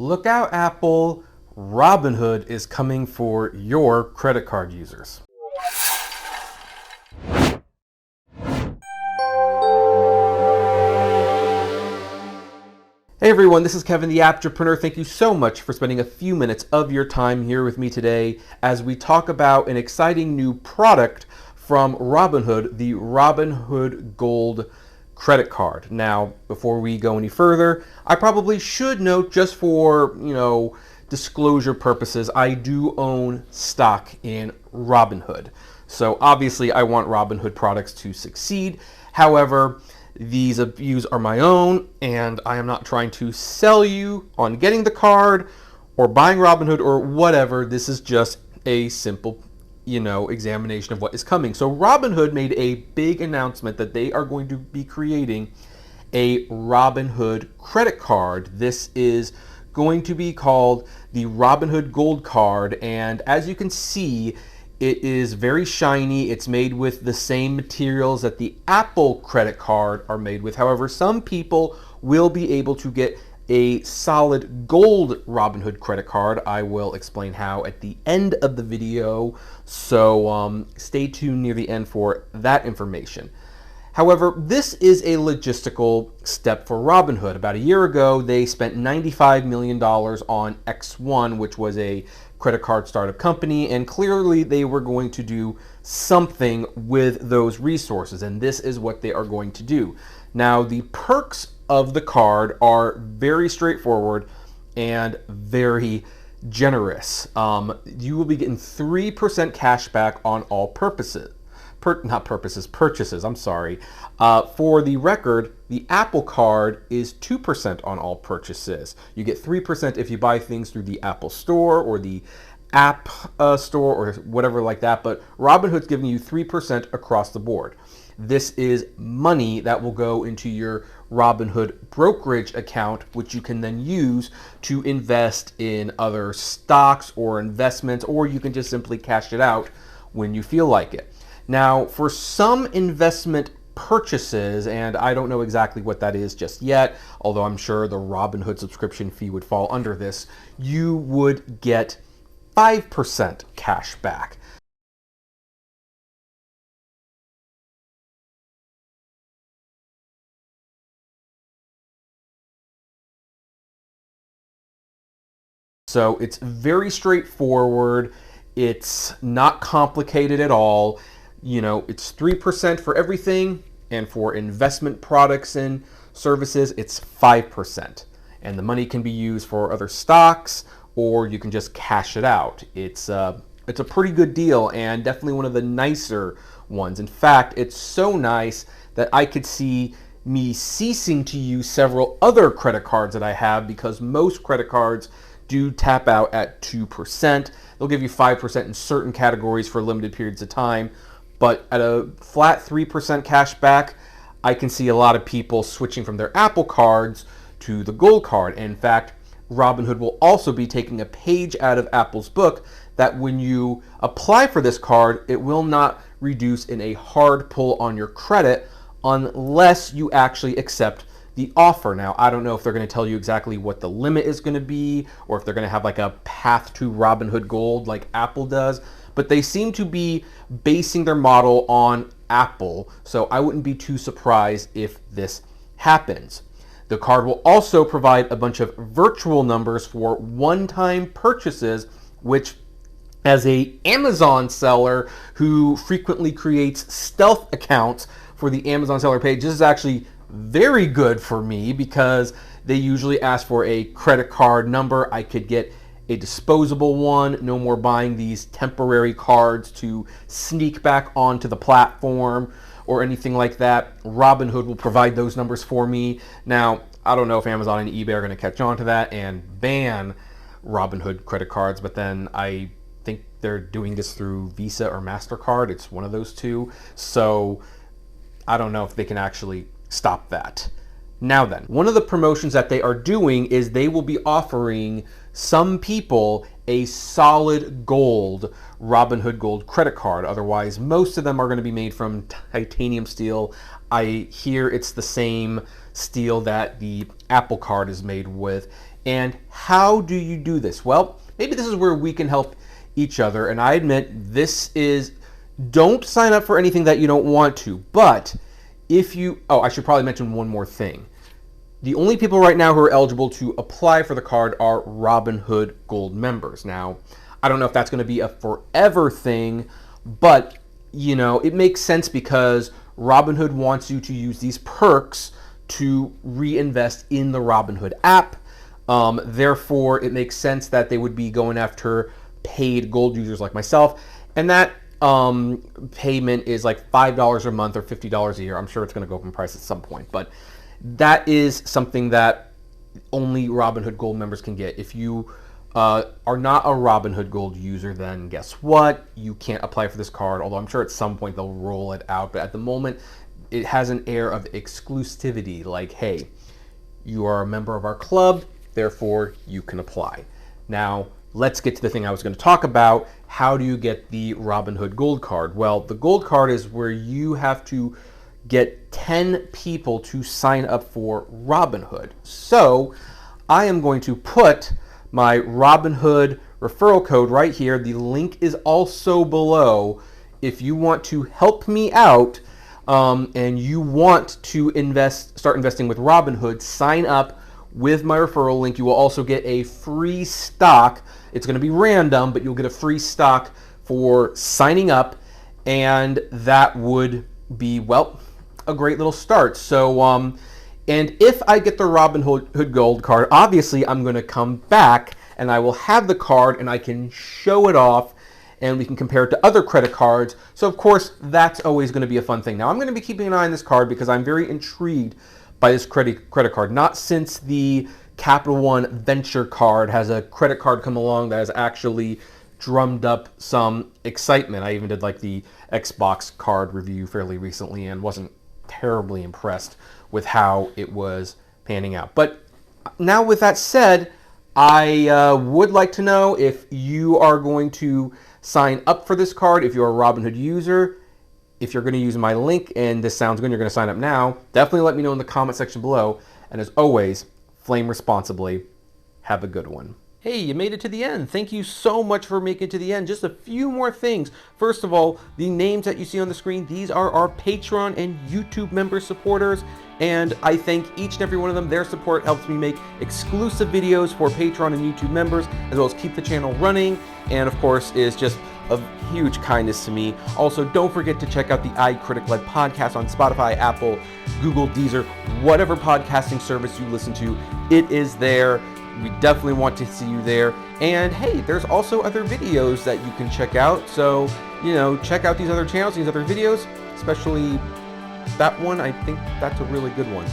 Look out, Apple. Robinhood is coming for your credit card users. Hey everyone, this is Kevin the Apptrepreneur. Thank you so much for spending a few minutes of your time here with me today as we talk about an exciting new product from Robinhood, the Robinhood Gold Credit Card. Now, before we go any further, I probably should note, just for, disclosure purposes, I do own stock in Robinhood. So obviously I want Robinhood products to succeed. However, these views are my own, and I am not trying to sell you on getting the card or buying Robinhood or whatever. This is just a simple examination of what is coming. So Robinhood made a big announcement that they are going to be creating a Robinhood credit card. This is going to be called the Robinhood Gold Card, and as you can see, it is very shiny. It's made with the same materials that the Apple credit card are made with. However, some people will be able to get a solid gold Robinhood credit card. I will explain how at the end of the video, so stay tuned near the end for that information. However, this is a logistical step for Robinhood. About a year ago, they spent $95 million on X1, which was a credit card startup company, and clearly they were going to do something with those resources, and this is what they are going to do. Now, the perks of the card are very straightforward and very generous. You will be getting 3% cash back on all purchases. I'm sorry. For the record, the Apple Card is 2% on all purchases. You get 3% if you buy things through the Apple Store or the App Store or whatever like that, but Robinhood's giving you 3% across the board. This is money that will go into your Robinhood brokerage account, which you can then use to invest in other stocks or investments, or you can just simply cash it out when you feel like it. Now, for some investment purchases, and I don't know exactly what that is just yet, although I'm sure the Robinhood subscription fee would fall under this, you would get 5% cash back. So it's very straightforward. It's not complicated at all. It's 3% for everything, and for investment products and services, it's 5%. And the money can be used for other stocks, or you can just cash it out. It's a pretty good deal, and definitely one of the nicer ones. In fact, it's so nice that I could see me ceasing to use several other credit cards that I have, because most credit cards do tap out at 2%. They'll give you 5% in certain categories for limited periods of time, but at a flat 3% cash back, I can see a lot of people switching from their Apple cards to the Gold Card. And in fact, Robinhood will also be taking a page out of Apple's book that when you apply for this card, it will not reduce in a hard pull on your credit unless you actually accept the offer. Now, I don't know if they're going to tell you exactly what the limit is going to be, or if they're going to have like a path to Robinhood Gold like Apple does, but they seem to be basing their model on Apple, so I wouldn't be too surprised if this happens. The card will also provide a bunch of virtual numbers for one-time purchases, which, as a Amazon seller who frequently creates stealth accounts for the Amazon seller page, this is actually very good for me, because they usually ask for a credit card number. I could get a disposable one. No more buying these temporary cards to sneak back onto the platform or anything like that. Robinhood will provide those numbers for me. Now, I don't know if Amazon and eBay are going to catch on to that and ban Robinhood credit cards, but then I think they're doing this through Visa or MasterCard. It's one of those two. So I don't know if they can actually stop that. Now then, one of the promotions that they are doing is they will be offering some people a solid gold Robinhood Gold credit card. Otherwise, most of them are going to be made from titanium steel. I hear it's the same steel that the Apple Card is made with. And how do you do this? Well, maybe this is where we can help each other. And I admit don't sign up for anything that you don't want to. But if you, I should probably mention one more thing. The only people right now who are eligible to apply for the card are Robinhood Gold members. Now, I don't know if that's going to be a forever thing, but it makes sense because Robinhood wants you to use these perks to reinvest in the Robinhood app. Therefore, it makes sense that they would be going after paid gold users like myself. And that payment is like $5 a month or $50 a year. I'm sure it's going to go up in price at some point, but that is something that only Robinhood Gold members can get. If you are not a Robinhood Gold user, then guess what? You can't apply for this card, although I'm sure at some point they'll roll it out. But at the moment, it has an air of exclusivity, like, hey, you are a member of our club, therefore you can apply. Now, let's get to the thing I was going to talk about. How do you get the Robinhood Gold card? Well, the Gold card is where you have to get 10 people to sign up for Robinhood. So I am going to put my Robinhood referral code right here. The link is also below. If you want to help me out and you want to start investing with Robinhood, sign up with my referral link. You will also get a free stock. It's going to be random, but you'll get a free stock for signing up, and that would be, a great little start. So, and if I get the Robinhood Gold card, obviously I'm going to come back and I will have the card and I can show it off and we can compare it to other credit cards. So of course, that's always going to be a fun thing. Now I'm going to be keeping an eye on this card because I'm very intrigued by this credit card. Not since the Capital One Venture card has a credit card come along that has actually drummed up some excitement. I even did like the Xbox card review fairly recently and wasn't terribly impressed with how it was panning out. But now with that said, I would like to know if you are going to sign up for this card, if you're a Robinhood user, if you're going to use my link and this sounds good, you're going to sign up now. Definitely let me know in the comment section below. And as always, flame responsibly. Have a good one. Hey, you made it to the end. Thank you so much for making it to the end. Just a few more things. First of all, the names that you see on the screen, these are our Patreon and YouTube member supporters, and I thank each and every one of them. Their support helps me make exclusive videos for Patreon and YouTube members, as well as keep the channel running, and of course is just of huge kindness to me. Also, don't forget to check out the iCritic-led podcast on Spotify, Apple, Google, Deezer, whatever podcasting service you listen to, it is there. We definitely want to see you there. And hey, there's also other videos that you can check out. So, check out these other channels, these other videos, especially that one. I think that's a really good one.